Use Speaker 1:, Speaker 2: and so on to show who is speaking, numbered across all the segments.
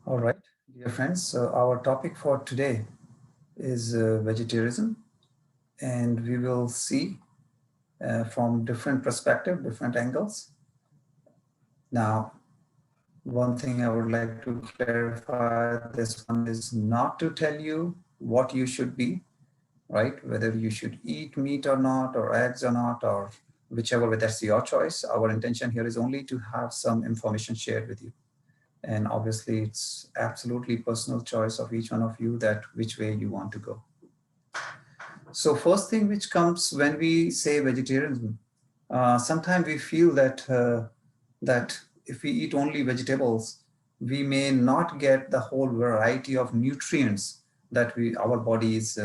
Speaker 1: All right, dear friends. So our topic for today is vegetarianism, and we will see from different perspective, different angles. Now, one thing I would like to clarify: this one is not to tell you what you should be, right? Whether you should eat meat or not, or eggs or not, or whichever way. That's your choice. Our intention here is only to have some information shared with you. And obviously, it's absolutely personal choice of each one of you that which way you want to go. So first thing which comes when we say vegetarianism, sometimes we feel that if we eat only vegetables, we may not get the whole variety of nutrients that we our body is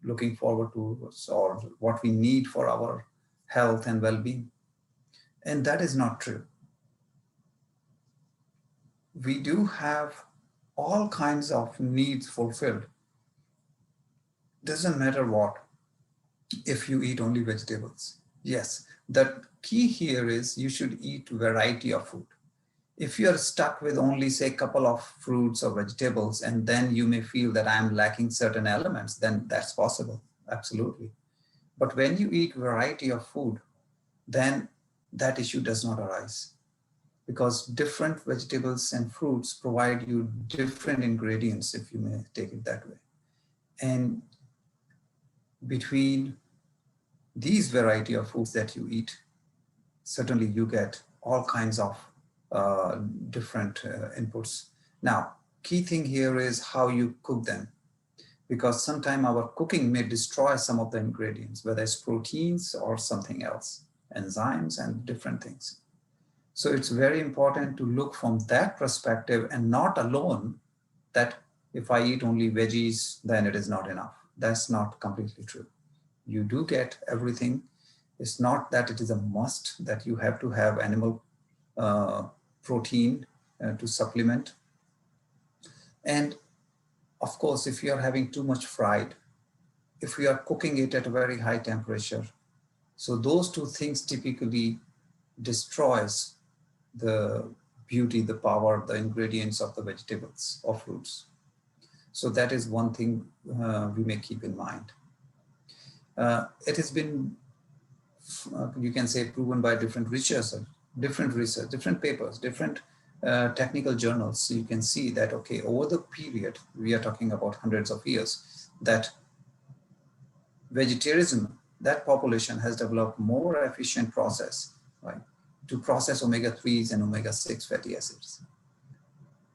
Speaker 1: looking forward to, or what we need for our health and well-being. And that is not true. We do have all kinds of needs fulfilled. Doesn't matter what, if you eat only vegetables. Yes, the key here is you should eat variety of food. If you're stuck with only say a couple of fruits or vegetables, and then you may feel that I'm lacking certain elements, then that's possible, absolutely. But when you eat variety of food, then that issue does not arise, because different vegetables and fruits provide you different ingredients, if you may take it that way. And between these variety of foods that you eat, certainly you get all kinds of different inputs. Now, key thing here is how you cook them, because sometimes our cooking may destroy some of the ingredients, whether it's proteins or something else, enzymes and different things. So it's very important to look from that perspective, and not alone that if I eat only veggies, then it is not enough. That's not completely true. You do get everything. It's not that it is a must that you have to have animal uh, protein to supplement. And of course, if you are having too much fried, if we are cooking it at a very high temperature, so those two things typically destroys the beauty, the power, the ingredients of the vegetables or fruits. So that is one thing we may keep in mind. It has been, you can say, proven by different research, different papers, different technical journals. So you can see that, okay, over the period, we are talking about hundreds of years, that vegetarianism, that population has developed more efficient process, right, to process omega-3s and omega-6 fatty acids.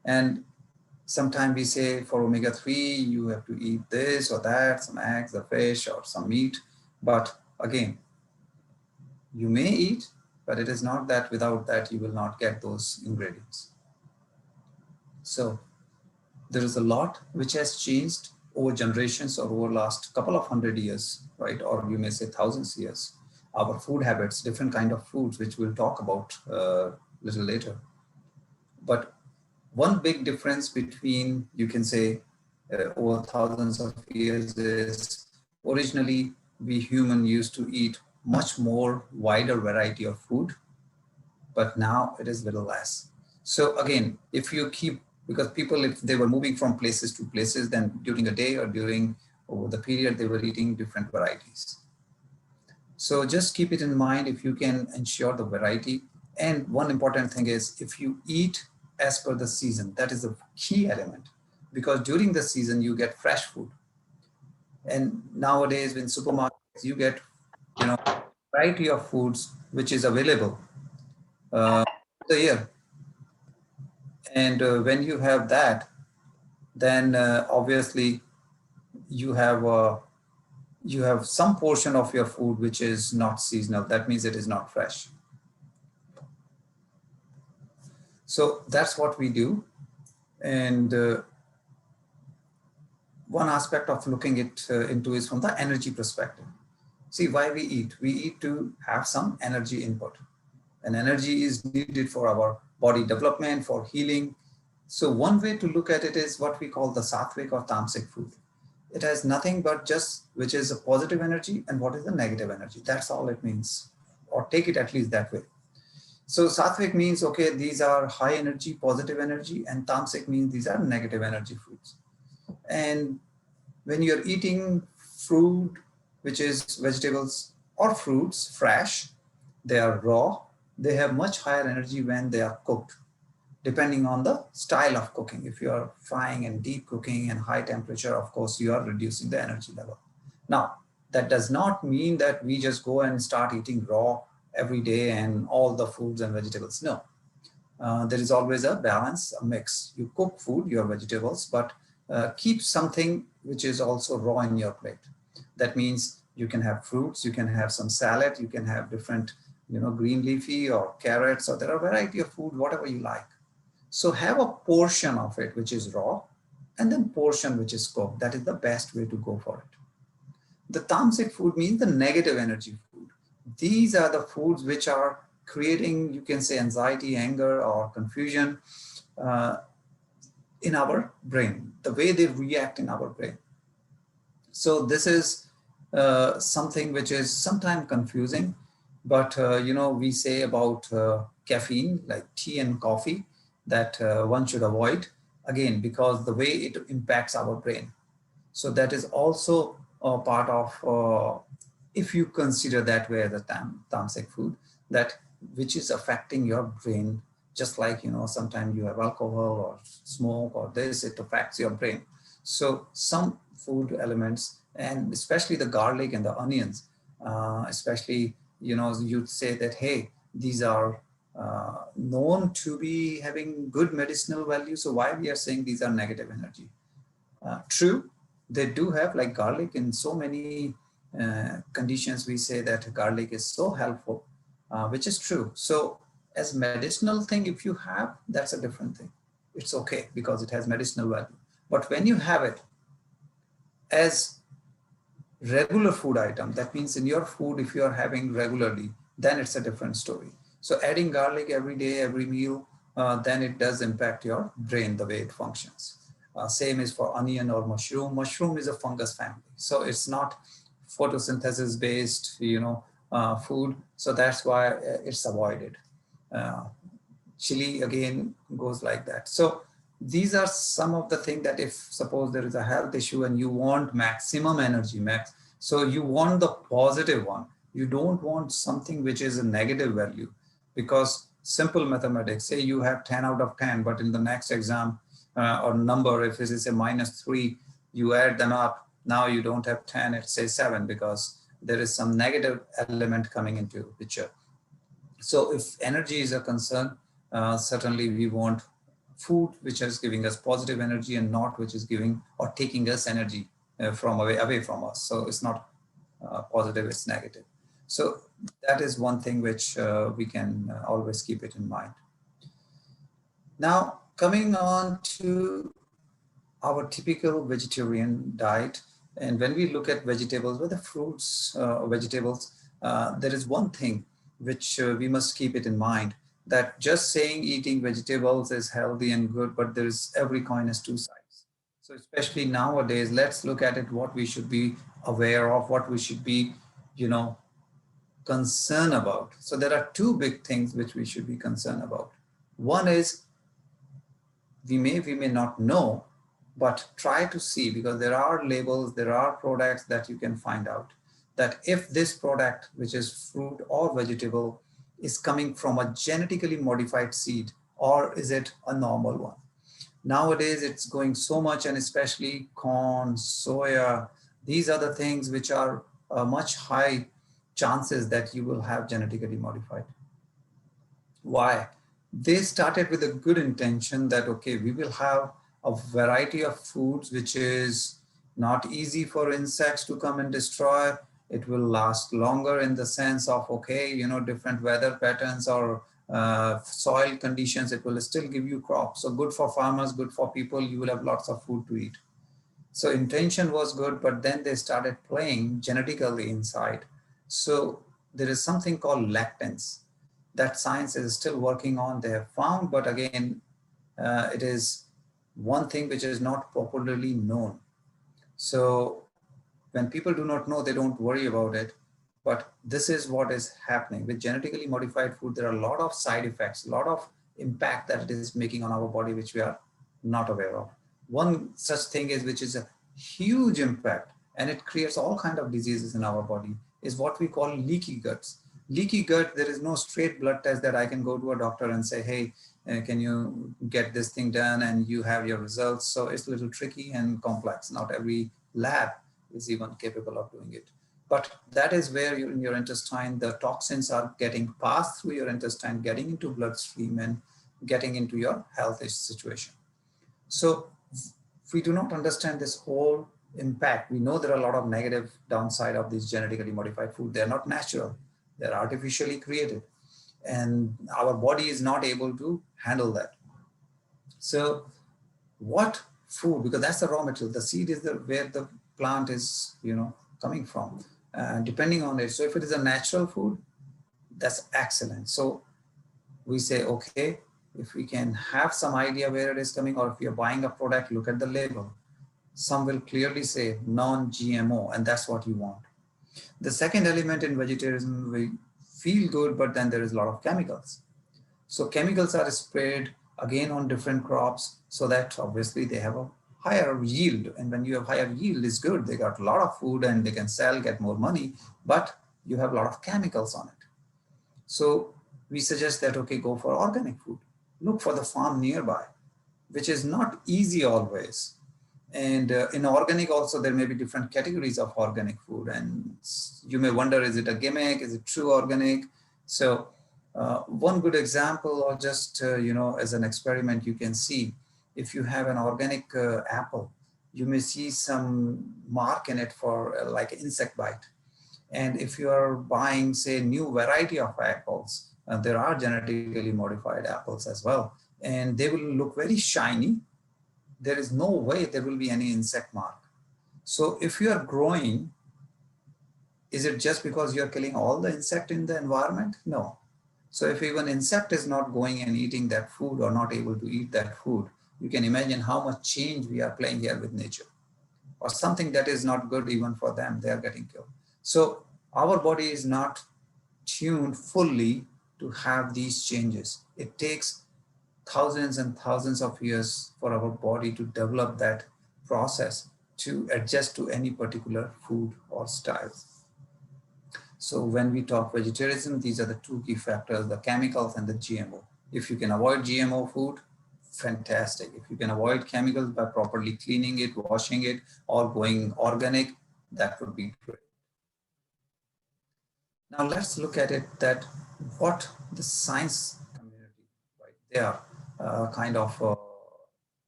Speaker 1: And sometimes we say for omega-3, you have to eat this or that, some eggs, or fish, or some meat. But again, you may eat, but it is not that without that you will not get those ingredients. So there is a lot which has changed over generations or over last couple of 100 years, right? Or you may say thousands of years. Our food habits, different kind of foods, which we'll talk about a little later. But one big difference between, you can say, over thousands of years is originally we human used to eat much more wider variety of food, but now it is little less. So again, if you keep, because people, if they were moving from places to places, then during a day or during over the period, they were eating different varieties. So just keep it in mind if you can ensure the variety. And one important thing is if you eat as per the season, that is the key element, because during the season you get fresh food. And nowadays in supermarkets, you get, variety of foods which is available the year. And when you have that, then obviously you have you have some portion of your food which is not seasonal. That means it is not fresh. So that's what we do. And one aspect of looking it into is from the energy perspective. See, why we eat? We eat to have some energy input. And energy is needed for our body development, for healing. So one way to look at it is what we call the sattvic or tamasic food. It has nothing but just which is a positive energy and what is the negative energy. That's all it means, or take it at least that way. So sattvic means, okay, these are high energy, positive energy, and tamasic means these are negative energy foods. And when you're eating fruit, which is vegetables or fruits, fresh, they are raw, they have much higher energy when they are cooked, depending on the style of cooking. If you are frying and deep cooking and high temperature, of course, you are reducing the energy level. Now, that does not mean that we just go and start eating raw every day and all the foods and vegetables. No, there is always a balance, a mix. You cook food, your vegetables, but keep something which is also raw in your plate. That means you can have fruits, you can have some salad, you can have different, green leafy or carrots, or there are a variety of food, whatever you like. So have a portion of it which is raw, and then portion which is cooked. That is the best way to go for it. The tamasic food means the negative energy food. These are the foods which are creating, you can say, anxiety, anger, or confusion uh, in our brain, the way they react in our brain. So this is something which is sometimes confusing, but we say about caffeine, like tea and coffee, that one should avoid, again, because the way it impacts our brain. So that is also a part of, if you consider that way, the tamasic food, that which is affecting your brain, just like, sometimes you have alcohol or smoke or this, it affects your brain. So some food elements, and especially the garlic and the onions, especially, you'd say that, hey, these are known to be having good medicinal value. So why we are saying these are negative energy? True, they do have, like garlic, in so many conditions we say that garlic is so helpful, which is true. So as medicinal thing, if you have, that's a different thing. It's okay because it has medicinal value. But when you have it as regular food item, that means in your food, if you are having regularly, then it's a different story. So adding garlic every day, every meal, then it does impact your brain, the way it functions. Same is for onion or mushroom. Mushroom is a fungus family, so it's not photosynthesis based, food. So that's why it's avoided. Uh, Chili again goes like that. So these are some of the things that, if suppose there is a health issue and you want maximum energy, so you want the positive one. You don't want something which is a negative value, because simple mathematics, say you have 10 out of 10, but in the next exam or number, if it is a -3, you add them up. Now you don't have 10, it's say 7, because there is some negative element coming into picture. So if energy is a concern, certainly we want food which is giving us positive energy, and not which is giving or taking us energy from away from us. So it's not positive, it's negative. So that is one thing which we can always keep it in mind. Now, coming on to our typical vegetarian diet, and when we look at vegetables, whether fruits or vegetables, there is one thing which we must keep it in mind, that just saying eating vegetables is healthy and good, but there is, every coin has two sides. So especially nowadays, let's look at it, what we should be aware of, what we should be, concerned about. So there are two big things which we should be concerned about. One is, we may not know, but try to see, because there are labels, there are products that you can find out, that if this product, which is fruit or vegetable, is coming from a genetically modified seed, or is it a normal one. Nowadays it's going so much, and especially corn, soya, these are the things which are much high chances that you will have genetically modified. Why? They started with a good intention that, okay, we will have a variety of foods which is not easy for insects to come and destroy. It will last longer in the sense of, okay, different weather patterns or soil conditions, it will still give you crops. So good for farmers, good for people, you will have lots of food to eat. So intention was good, but then they started playing genetically inside. So there is something called lectins that science is still working on. They have found, but again, it is one thing which is not popularly known. So when people do not know, they don't worry about it. But this is what is happening with genetically modified food. There are a lot of side effects, a lot of impact that it is making on our body, which we are not aware of. One such thing is, which is a huge impact, and it creates all kind of diseases in our body, is what we call leaky guts. Leaky gut, there is no straight blood test that I can go to a doctor and say, hey, can you get this thing done, and you have your results. So it's a little tricky and complex. Not every lab is even capable of doing it. But that is where in your intestine, the toxins are getting passed through your intestine, getting into bloodstream and getting into your health situation. So if we do not understand this whole impact, we know there are a lot of negative downside of these genetically modified food. They're not natural, they're artificially created, and our body is not able to handle that. So what food, because that's the raw material, the seed is where the plant is, coming from, depending on it. So if it is a natural food, that's excellent. So we say, okay, if we can have some idea where it is coming, or if you're buying a product, look at the label. Some will clearly say non-GMO, and that's what you want. The second element in vegetarianism, we feel good, but then there is a lot of chemicals. So chemicals are sprayed again on different crops, so that obviously they have a higher yield. And when you have higher yield, is good. They got a lot of food and they can sell, get more money, but you have a lot of chemicals on it. So we suggest that, okay, go for organic food. Look for the farm nearby, which is not easy always. And in organic also, there may be different categories of organic food. And you may wonder, is it a gimmick? Is it true organic? So one good example, or just, as an experiment, you can see, if you have an organic apple, you may see some mark in it for like insect bite. And if you are buying, say, new variety of apples, there are genetically modified apples as well, and they will look very shiny. There is no way there will be any insect mark. So if you are growing, is it just because you're killing all the insect in the environment? No. So if even insect is not going and eating that food, or not able to eat that food, you can imagine how much change we are playing here with nature. Or something that is not good even for them, they are getting killed. So our body is not tuned fully to have these changes. It takes thousands and thousands of years for our body to develop that process to adjust to any particular food or styles. So when we talk vegetarianism, these are the two key factors, the chemicals and the GMO. If you can avoid GMO food, fantastic. If you can avoid chemicals by properly cleaning it, washing it, or going organic, that would be great. Now let's look at it, that what the science community, right, they are kind of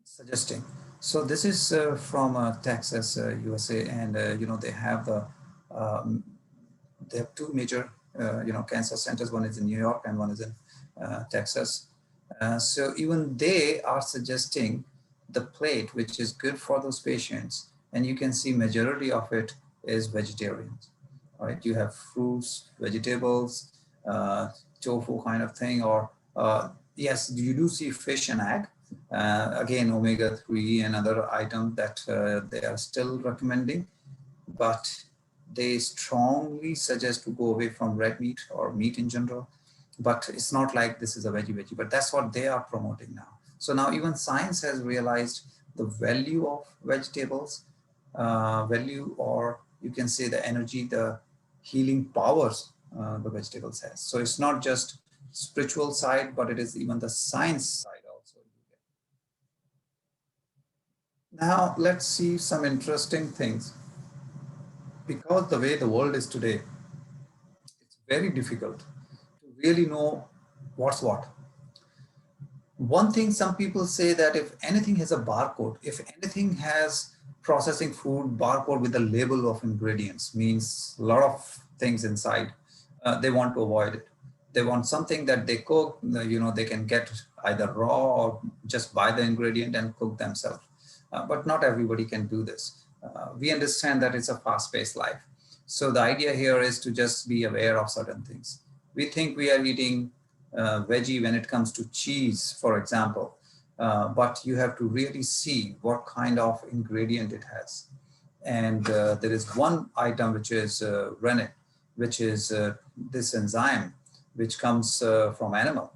Speaker 1: suggesting. So this is from Texas, USA, and they have two major cancer centers. One is in New York and one is in Texas. So even they are suggesting the plate, which is good for those patients, and you can see majority of it is vegetarians. Right, you have fruits, vegetables, tofu kind of thing, or yes, you do see fish and egg. Again, omega-3 and other items that they are still recommending, but they strongly suggest to go away from red meat or meat in general. But it's not like this is a veggie, but that's what they are promoting now. So now even science has realized the value of vegetables, value, or you can say the energy, the healing powers the vegetables has. So it's not just spiritual side, but it is even the science side also. Now let's see some interesting things. Because the way the world is today, it's very difficult to really know what's what. One thing, some people say that if anything has a barcode, if anything has processing food barcode with a label of ingredients, means a lot of things inside, they want to avoid it. They want something that they cook, they can get either raw or just buy the ingredient and cook themselves. But not everybody can do this. We understand that it's a fast-paced life. So the idea here is to just be aware of certain things. We think we are eating veggie when it comes to cheese, for example, but you have to really see what kind of ingredient it has. And there is one item which is rennet. which is this enzyme, which comes from animal,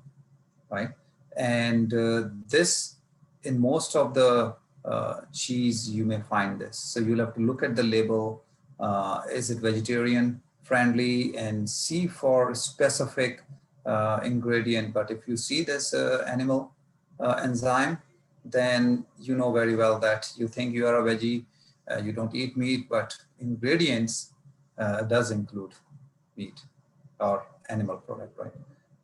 Speaker 1: right? And this, in most of the cheese, you may find this. So you'll have to look at the label. Is it vegetarian friendly, and see for specific ingredient. But if you see this animal enzyme, then you know very well that you think you are a veggie, you don't eat meat, but ingredients does include meat or animal product, right?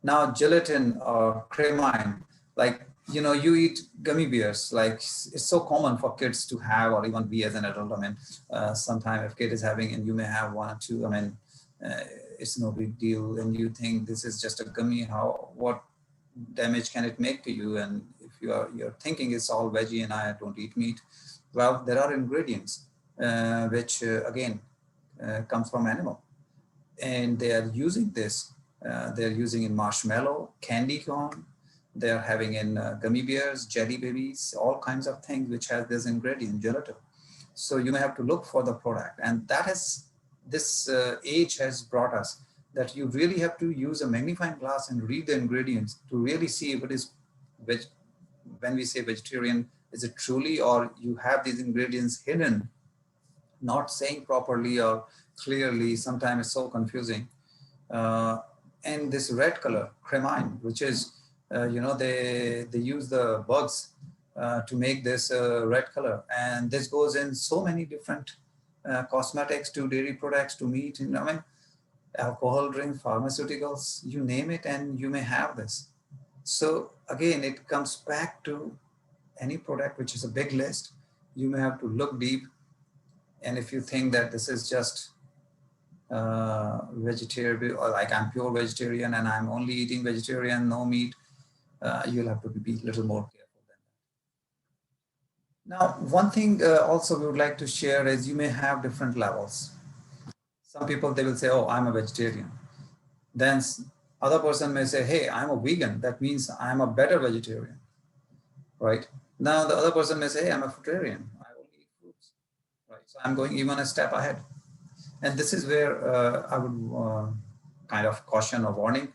Speaker 1: Now, gelatin or cremine, like, you eat gummy bears, like it's so common for kids to have, or even we as an adult. I mean, sometime if kid is having, and you may have one or two, I mean, uh, it's no big deal. And you think this is just a gummy, what damage can it make to you? And if you're thinking it's all veggie and I don't eat meat, well, there are ingredients which again comes from animal, and they are using this. They're using in marshmallow, candy corn. They're having in gummy bears, jelly babies, all kinds of things which has this ingredient, gelatin. So you may have to look for the product, and that has this age has brought us that you really have to use a magnifying glass and read the ingredients to really see if it is veg. When we say vegetarian, is it truly, or you have these ingredients hidden, not saying properly or clearly? Sometimes it's so confusing. Uh, and this red color, cremine, which is, they use the bugs to make this red color. And this goes in so many different cosmetics to dairy products to meat. And I mean, alcohol drinks, pharmaceuticals, you name it, and you may have this. So again, it comes back to any product, which is a big list. You may have to look deep. And if you think that this is just vegetarian, or like I'm pure vegetarian and I'm only eating vegetarian, no meat, you'll have to be a little more careful than that. Now, one thing also we would like to share is you may have different levels. Some people, they will say, oh, I'm a vegetarian. Then other person may say, hey, I'm a vegan. That means I'm a better vegetarian, right? Now the other person may say, hey, I'm a fruitarian. I only eat fruits, right? So I'm going even a step ahead. And this is where I would kind of caution or warning.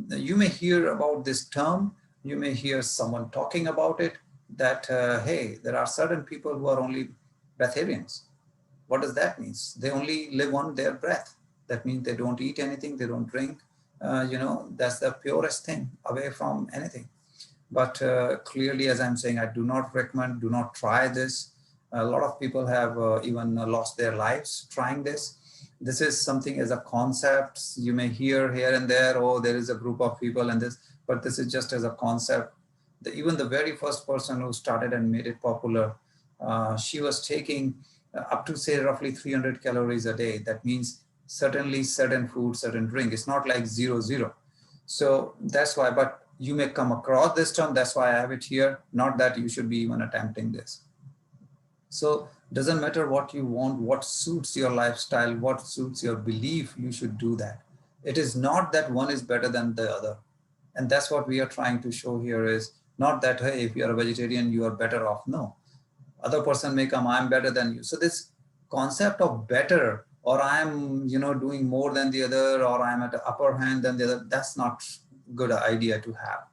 Speaker 1: You may hear about this term, you may hear someone talking about it, that, hey, there are certain people who are only breatharians. What does that mean? They only live on their breath. That means they don't eat anything, they don't drink. That's the purest thing, away from anything. But clearly, as I'm saying, I do not recommend, do not try this. A lot of people have even lost their lives trying this. This is something as a concept. You may hear here and there, oh, there is a group of people and this, but this is just as a concept. Even the very first person who started and made it popular, she was taking up to say roughly 300 calories a day. That means certainly certain food, certain drink. It's not like 0, 0. So that's why, but you may come across this term. That's why I have it here. Not that you should be even attempting this. So doesn't matter what you want, what suits your lifestyle, what suits your belief, you should do that. It is not that one is better than the other. And that's what we are trying to show here, is not that, hey, if you're a vegetarian, you are better off. No, other person may come, I'm better than you. So this concept of better, or I'm, doing more than the other, or I'm at the upper hand than the other, that's not good idea to have.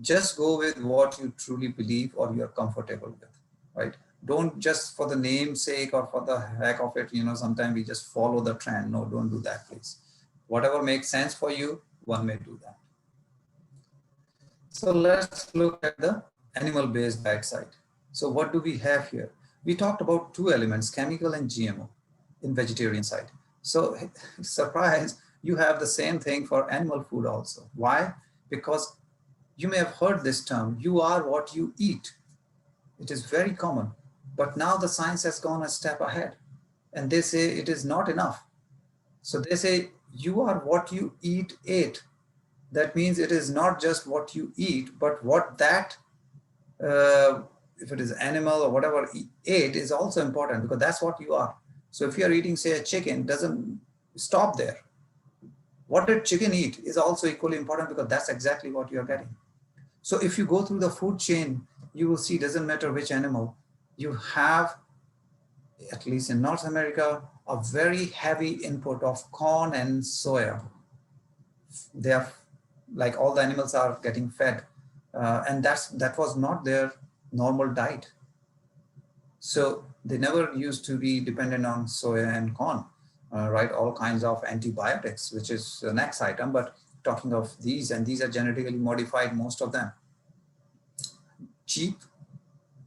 Speaker 1: Just go with what you truly believe or you're comfortable with, right? Don't just for the name's sake or for the heck of it, sometimes we just follow the trend. No, don't do that, please. Whatever makes sense for you, one may do that. So let's look at the animal-based diet side. So what do we have here? We talked about two elements, chemical and GMO in vegetarian side. So surprise, you have the same thing for animal food also. Why? Because you may have heard this term, you are what you eat. It is very common, but now the science has gone a step ahead and they say it is not enough. So they say you are what you ate. That means it is not just what you eat, but what that, if it is animal or whatever ate is also important, because that's what you are. So if you are eating, say, a chicken, doesn't stop there. What did chicken eat is also equally important, because that's exactly what you're getting. So if you go through the food chain, you will see, doesn't matter which animal, you have at least in North America, a very heavy input of corn and soya. They are like all the animals are getting fed, and that was not their normal diet. So they never used to be dependent on soya and corn, right? All kinds of antibiotics, which is the next item. But talking of these, and these are genetically modified, most of them. Cheap,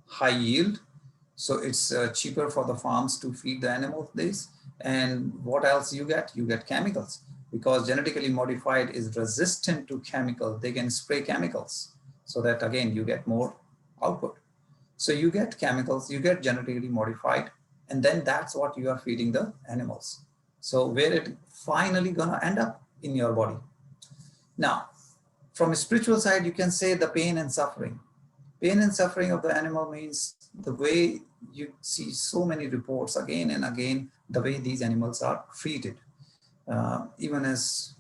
Speaker 1: high yield. So it's cheaper for the farms to feed the animals this. And what else you get? You get chemicals, because genetically modified is resistant to chemicals. They can spray chemicals so that again, you get more output. So you get chemicals, you get genetically modified, and then that's what you are feeding the animals. So where it finally gonna end up in your body. Now, from a spiritual side, you can say the pain and suffering. Pain and suffering of the animal means the way you see so many reports again and again, the way these animals are treated. Even as,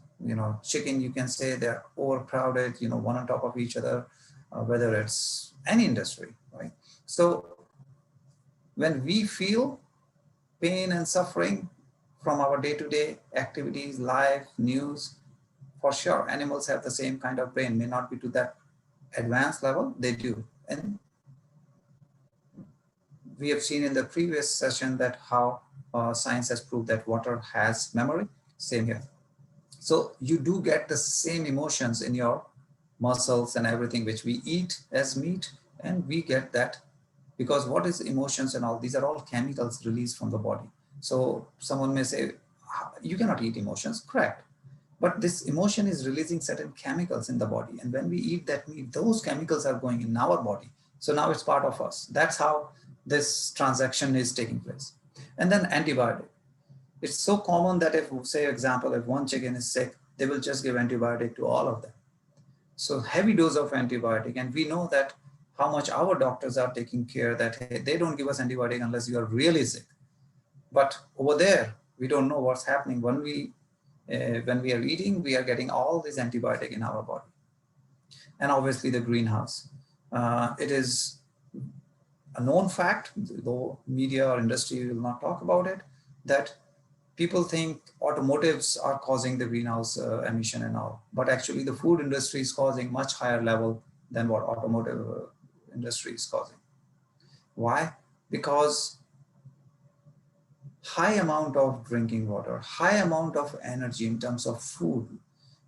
Speaker 1: chicken, you can say they're overcrowded, one on top of each other, whether it's any industry, right? So when we feel pain and suffering from our day-to-day activities, life, news, for sure, animals have the same kind of pain, may not be to that advanced level, they do. And we have seen in the previous session that how science has proved that water has memory, same here. So you do get the same emotions in your muscles and everything which we eat as meat, and we get that because what is emotions and all, these are all chemicals released from the body. So someone may say, you cannot eat emotions, correct. But this emotion is releasing certain chemicals in the body. And when we eat that meat, those chemicals are going in our body. So now it's part of us. That's how this transaction is taking place. And then antibiotic. It's so common that if, say, example, if one chicken is sick, they will just give antibiotic to all of them. So heavy dose of antibiotic. And we know that how much our doctors are taking care that, hey, they don't give us antibiotic unless you are really sick. But over there, we don't know what's happening. When we are eating, we are getting all this antibiotic in our body. And obviously the greenhouse. It is a known fact, though media or industry will not talk about it, that people think automotives are causing the greenhouse emission and all, but actually the food industry is causing much higher level than what automotive industry is causing. Why? Because high amount of drinking water, high amount of energy in terms of food.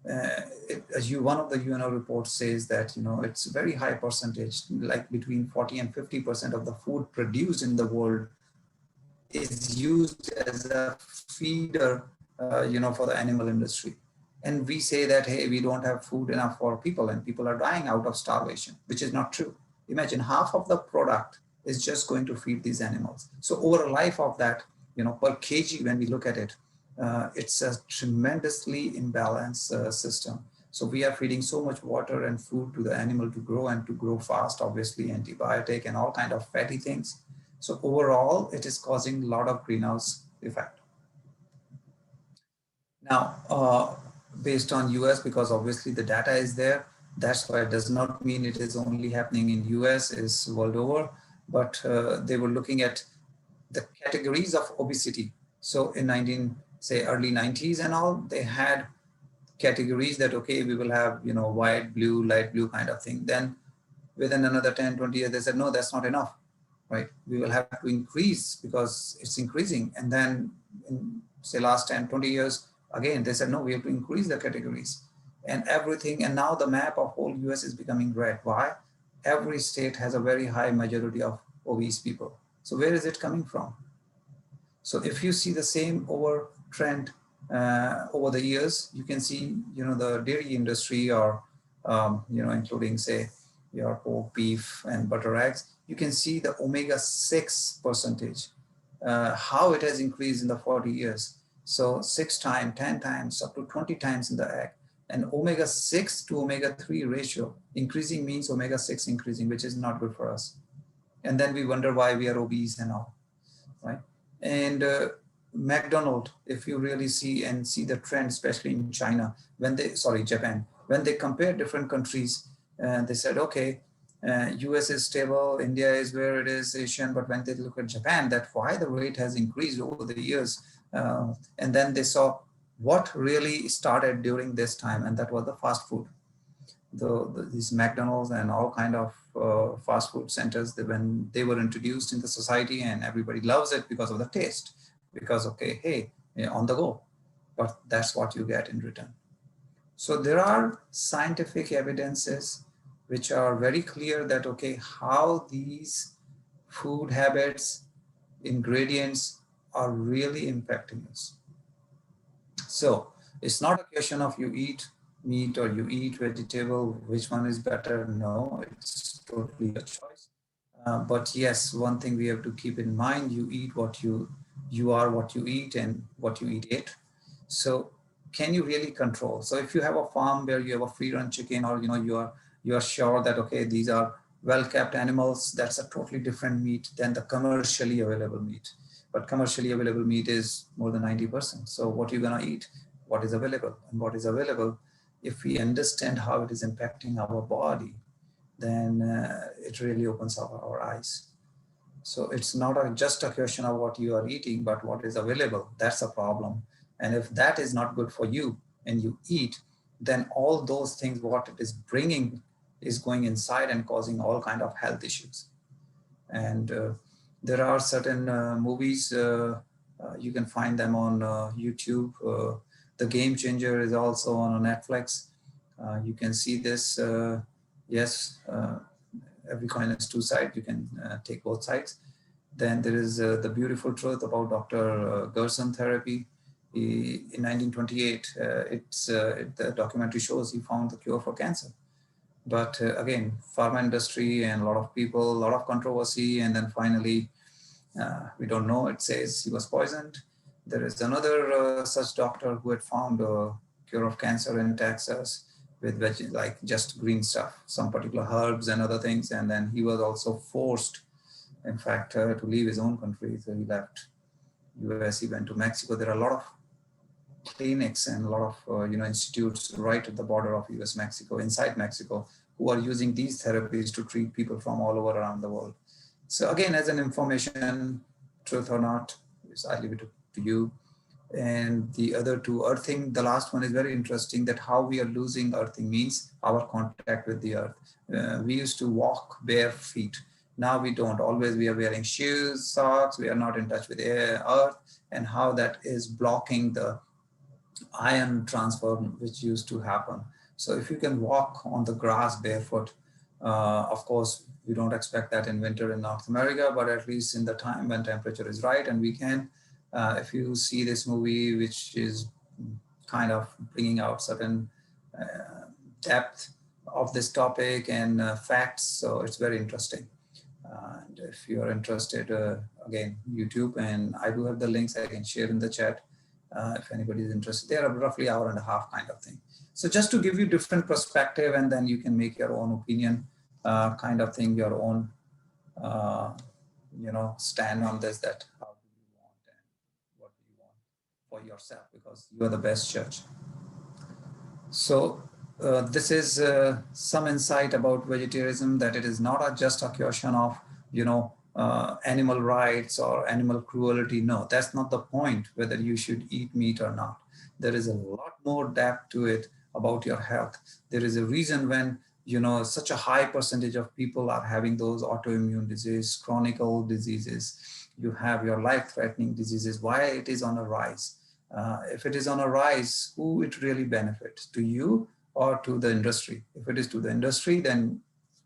Speaker 1: One of the UNO reports says that it's a very high percentage, like between 40 and 50% of the food produced in the world is used as a feeder, for the animal industry. And we say that, hey, we don't have food enough for people and people are dying out of starvation, which is not true. Imagine half of the product is just going to feed these animals. So over a life of that, per kg, when we look at it, it's a tremendously imbalanced system. So we are feeding so much water and food to the animal to grow and to grow fast, obviously antibiotic and all kind of fatty things. So overall, it is causing a lot of greenhouse effect. Now, based on US, because obviously the data is there, that's why it does not mean it is only happening in US, it's world over, but they were looking at the categories of obesity. So in early 90s and all, they had categories that, okay, we will have, white, blue, light blue kind of thing. Then within another 10, 20 years, they said, no, that's not enough, right? We will have to increase because it's increasing. And then in say last 10, 20 years, again, they said, no, we have to increase the categories and everything. And now the map of whole US is becoming red. Why? Every state has a very high majority of obese people. So where is it coming from? So if you see the same trend over the years, you can see, the dairy industry or, including say your pork, beef and butter eggs, you can see the omega-6 percentage, how it has increased in the 40 years. So 6 times, 10 times, up to 20 times in the egg. And omega-6 to omega-3 ratio increasing means omega-6 increasing, which is not good for us. And then we wonder why we are obese and all, right? And McDonald's, if you really see the trend, especially in Japan, when they compare different countries, they said, okay, US is stable, India is where it is, Asian, but when they look at Japan, that why the rate has increased over the years. And then they saw what really started during this time, and that was the fast food. These McDonald's and all kind of fast food centers, when they were introduced in the society, and everybody loves it because of the taste, because, okay, hey, on the go, but that's what you get in return. So there are scientific evidences which are very clear that, okay, how these food habits, ingredients are really impacting us. So it's not a question of you eat meat or you eat vegetable, which one is better. No, it's totally a choice. But yes, one thing we have to keep in mind, you eat what you are what you eat and what you eat it. So can you really control? So if you have a farm where you have a free run chicken, or you are sure that, okay, these are well kept animals, that's a totally different meat than the commercially available meat. But commercially available meat is more than 90%. So what are you gonna eat? What is available? And what is available, if we understand how it is impacting our body, then it really opens up our eyes. So it's not just a question of what you are eating, but what is available. That's a problem. And if that is not good for you and you eat, then all those things, what it is bringing, is going inside and causing all kind of health issues. And there are certain movies, you can find them on YouTube. The Game Changer is also on Netflix. You can see this. Yes, every coin has two sides. You can take both sides. Then there is The Beautiful Truth about Dr. Gerson therapy. In 1928, the documentary shows he found the cure for cancer. But again, pharma industry and a lot of people, a lot of controversy, and then finally, we don't know. It says he was poisoned. There is another such doctor who had found a cure of cancer in Texas with like just green stuff, some particular herbs and other things. And then he was also forced, in fact, to leave his own country. So he left US, he went to Mexico. There are a lot of clinics and a lot of institutes right at the border of US Mexico, inside Mexico, who are using these therapies to treat people from all over around the world. So again, as an information, truth or not, I leave it to you. And the other two, earthing, the last one is very interesting, that how we are losing earthing means our contact with the earth. We used to walk bare feet. Now we don't. Always we are wearing shoes, socks. We are not in touch with the earth, and how that is blocking the ion transfer which used to happen. So if you can walk on the grass barefoot, of course, we don't expect that in winter in North America, but at least in the time when temperature is right, and we can, if you see this movie, which is kind of bringing out certain depth of this topic and facts, so it's very interesting. And if you are interested, again, YouTube, and I do have the links I can share in the chat. If anybody is interested, they are roughly hour and a half kind of thing. So just to give you different perspective, and then you can make your own opinion, kind of thing, your own, stand on this, that how do you want and what do you want for yourself, because you are the best judge. So this is some insight about vegetarianism, that it is not just a question of, animal rights or animal cruelty. No, that's not the point, whether you should eat meat or not. There is a lot more depth to it about your health. There is a reason when, such a high percentage of people are having those autoimmune diseases, chronic diseases. You have your life-threatening diseases. Why it is on a rise? If it is on a rise, who it really benefits, to you or to the industry? If it is to the industry, then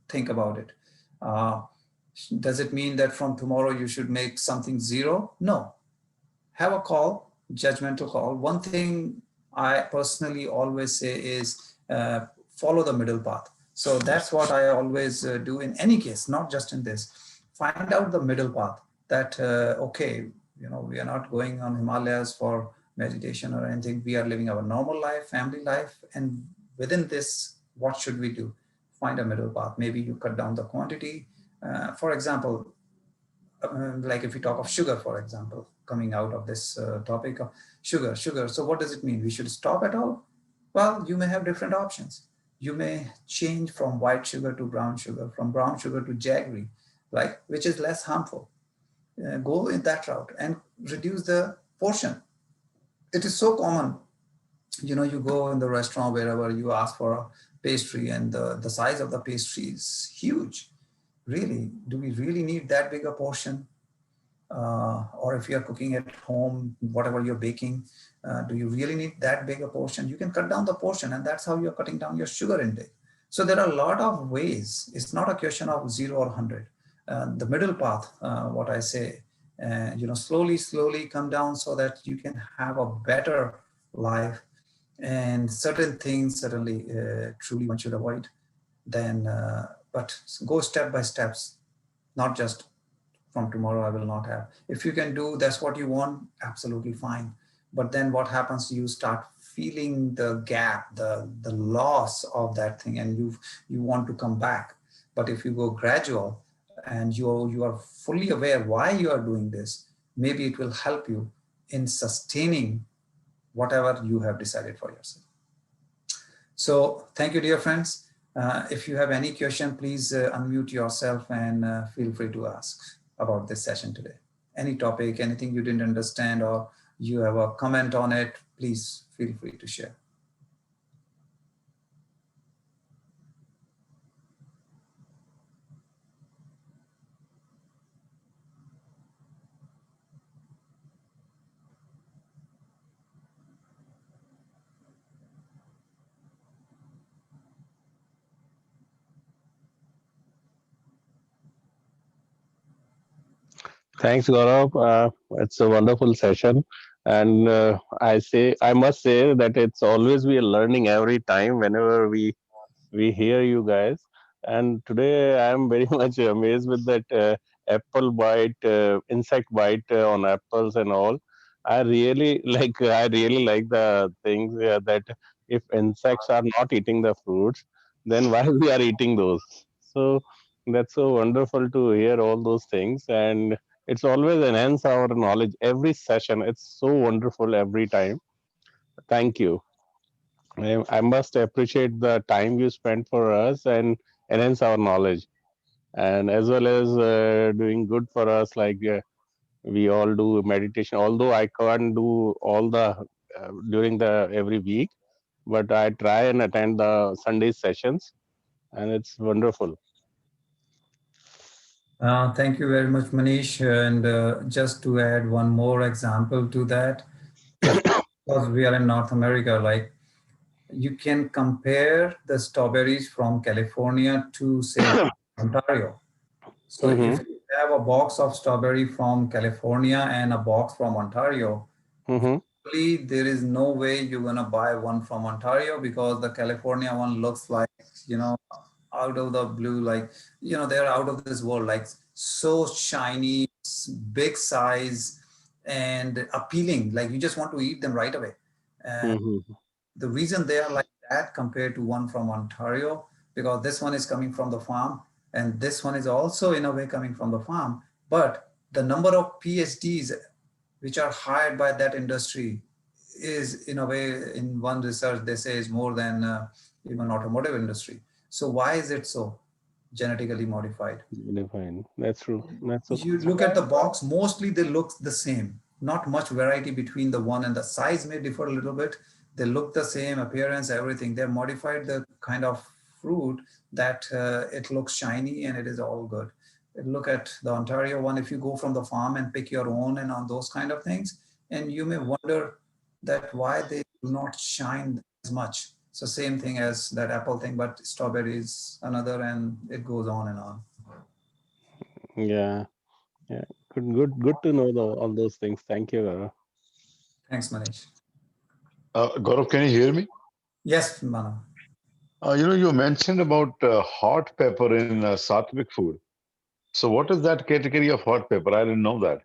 Speaker 1: think about it. Does it mean that from tomorrow you should make something zero? No. Have a call, judgmental call. One thing I personally always say is follow the middle path. So that's what I always do in any case, not just in this. Find out the middle path, that, okay, we are not going on Himalayas for meditation or anything. We are living our normal life, family life. And within this, what should we do? Find a middle path. Maybe you cut down the quantity. For example, like if we talk of sugar, for example, coming out of this topic of sugar. So what does it mean? We should stop at all? Well, you may have different options. You may change from white sugar to brown sugar, from brown sugar to jaggery, like which is less harmful. Go in that route and reduce the portion. It is so common. You go in the restaurant, wherever, you ask for a pastry, and the size of the pastry is huge. Really, do we really need that big a portion? Or if you're cooking at home, whatever you're baking, do you really need that big a portion? You can cut down the portion, and that's how you're cutting down your sugar intake. So there are a lot of ways. It's not a question of 0 or 100. The middle path, what I say, slowly come down so that you can have a better life. And certain things certainly, truly one should avoid. Then, but go step by steps, not just from tomorrow I will not have. If you can do that's what you want, absolutely fine. But then what happens, you start feeling the gap, the loss of that thing, and you want to come back. But if you go gradual, and you are fully aware why you are doing this, maybe it will help you in sustaining whatever you have decided for yourself. So thank you, dear friends. If you have any question, please unmute yourself and feel free to ask about this session today. Any topic, anything you didn't understand, or you have a comment on it, please feel free to share.
Speaker 2: Thanks, Gaurav. It's a wonderful session, and I must say that it's always we are learning every time whenever we hear you guys. And today I am very much amazed with that apple bite, insect bite on apples and all. I really I really like the things that if insects are not eating the fruits, then why we are eating those? So that's so wonderful to hear all those things, and it's always enhance our knowledge every session. It's so wonderful every time. Thank you. I must appreciate the time you spent for us and enhance our knowledge, and as well as doing good for us. Like we all do meditation, although I can't do all the during the every week, but I try and attend the Sunday sessions, and it's wonderful.
Speaker 1: Thank you very much, Manish. And just to add one more example to that, because we are in North America, like you can compare the strawberries from California to, say, Ontario. So if
Speaker 2: Mm-hmm.
Speaker 1: you have a box of strawberry from California and a box from Ontario,
Speaker 2: Mm-hmm.
Speaker 1: really there is no way you're gonna buy one from Ontario, because the California one looks like, you know, out of the blue, like, they're out of this world, like so shiny, big size, and appealing. Like you just want to eat them right away.
Speaker 2: Mm-hmm.
Speaker 1: The reason they are like that compared to one from Ontario, because this one is coming from the farm, and this one is also in a way coming from the farm, but the number of PhDs which are hired by that industry is, in a way, in one research they say, is more than even automotive industry. So why is it so genetically modified?
Speaker 2: Fine. That's true. That's so.
Speaker 1: If you look at the box, mostly they look the same. Not much variety between the one, and the size may differ a little bit. They look the same, appearance, everything. They're modified the kind of fruit that it looks shiny and it is all good. Look at the Ontario one. If you go from the farm and pick your own and on those kind of things, and you may wonder that why they do not shine as much. So same thing as that apple thing, but strawberries another, and it goes on and on.
Speaker 2: Yeah. Yeah. Good to know all those things. Thank you, Gaurav.
Speaker 1: Thanks, Manish.
Speaker 3: Gaurav, can you hear me?
Speaker 1: Yes, Mana.
Speaker 3: You mentioned about hot pepper in Sattvic food. So, what is that category of hot pepper? I didn't know that.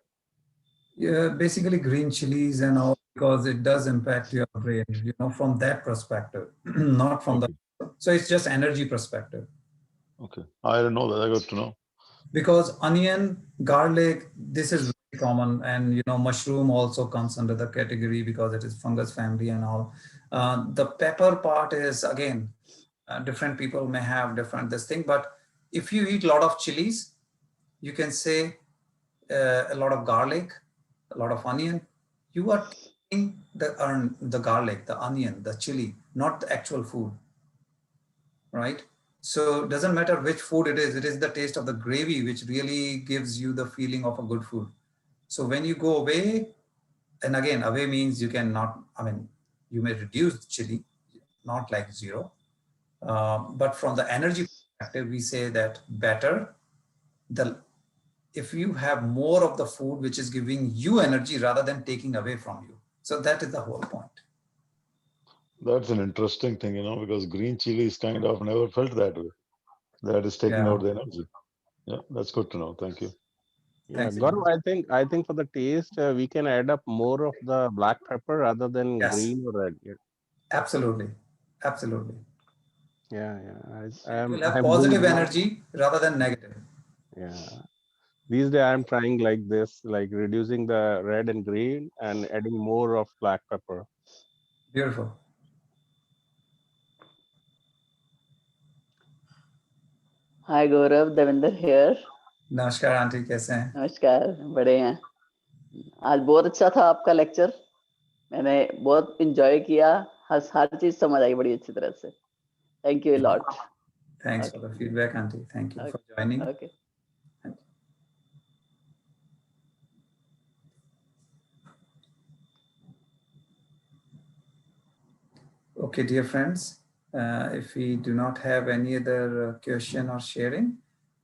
Speaker 1: Yeah, basically green chilies and all, because it does impact your brain, from that perspective, not from the.
Speaker 3: Okay,
Speaker 1: So it's just energy perspective.
Speaker 3: okay. I didn't know that. I got to know.
Speaker 1: Because onion, garlic, this is very common, and mushroom also comes under the category because it is fungus family and all. The pepper part is again. Different people may have different this thing, but if you eat a lot of chilies, you can say a lot of garlic, a lot of onion, you are tasting the garlic, the onion, the chili, not the actual food, right? So it doesn't matter which food it is the taste of the gravy which really gives you the feeling of a good food. So when you go away, and again, away means you cannot, I mean, you may reduce chili, not like zero. But from the energy perspective, we say that better the if you have more of the food which is giving you energy rather than taking away from you. So that is the whole point.
Speaker 3: That's an interesting thing, because green chili is kind of never felt that way. That is taking
Speaker 1: Yeah.
Speaker 3: out the energy. Yeah, that's good to know. Thank you.
Speaker 2: Yeah,
Speaker 1: Thanks.
Speaker 2: Gaurav, I think for the taste, we can add up more of the black pepper rather than
Speaker 1: Yes,
Speaker 2: green or red. Yeah,
Speaker 1: absolutely. Absolutely.
Speaker 2: yeah.
Speaker 1: So it will have
Speaker 2: I'm doing
Speaker 1: positive
Speaker 2: now.
Speaker 1: energy rather than negative.
Speaker 2: Yeah, these days I'm trying like this, like reducing the red and green and adding more of black pepper.
Speaker 1: Beautiful.
Speaker 4: Hi Gaurav Devendra here
Speaker 1: नमस्कार aunty, कैसे हैं?
Speaker 4: नमस्कार बड़े हैं आज बहुत अच्छा था आपका लेक्चर मैंने बहुत एंजॉय किया हर चीज समझ आई बड़ी अच्छी तरह से thank you lot
Speaker 1: Thanks for the feedback, auntie. Thank you for joining.
Speaker 4: Okay
Speaker 1: Okay, dear friends, if we do not have any other question or sharing,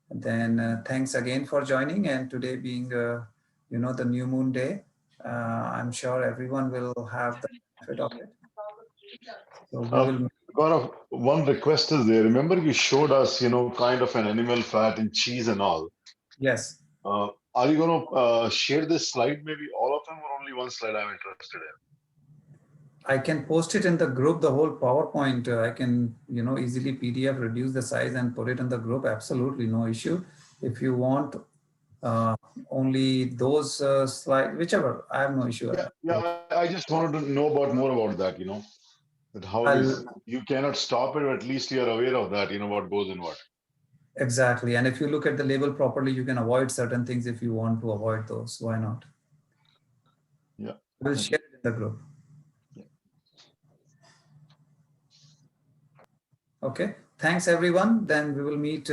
Speaker 1: then thanks again for joining. And today being, the new moon day, I'm sure everyone will have the benefit of it. So we will,
Speaker 3: Gaurav, one request is there. Remember, you showed us, kind of an animal fat in cheese and all.
Speaker 1: yes,
Speaker 3: Are you going to share this slide, maybe all of them, or only one slide I'm interested in?
Speaker 1: I can post it in the group, the whole PowerPoint. I can, easily PDF, reduce the size and put it in the group. Absolutely no issue. If you want only those slides, whichever, I have no issue.
Speaker 3: Yeah, I just wanted to know more about that, that how it is. You cannot stop it, but at least you're aware of that, what goes in what.
Speaker 1: Exactly. And if you look at the label properly, you can avoid certain things if you want to avoid those. Why not?
Speaker 3: Yeah.
Speaker 1: We'll share it in the group. Okay. Thanks, everyone. Then we will meet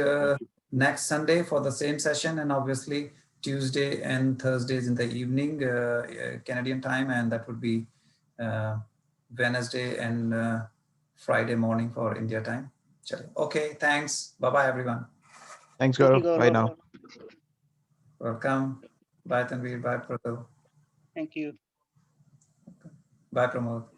Speaker 1: next Sunday for the same session, and obviously Tuesday and Thursdays in the evening, Canadian time, and that would be Wednesday and Friday morning for India time. Okay. Thanks. Bye-bye, everyone.
Speaker 5: Thanks, Gaurav. Bye now.
Speaker 1: Welcome. Bye, Tanvir. Bye, Pratul.
Speaker 6: Thank you.
Speaker 1: Bye, Pramod.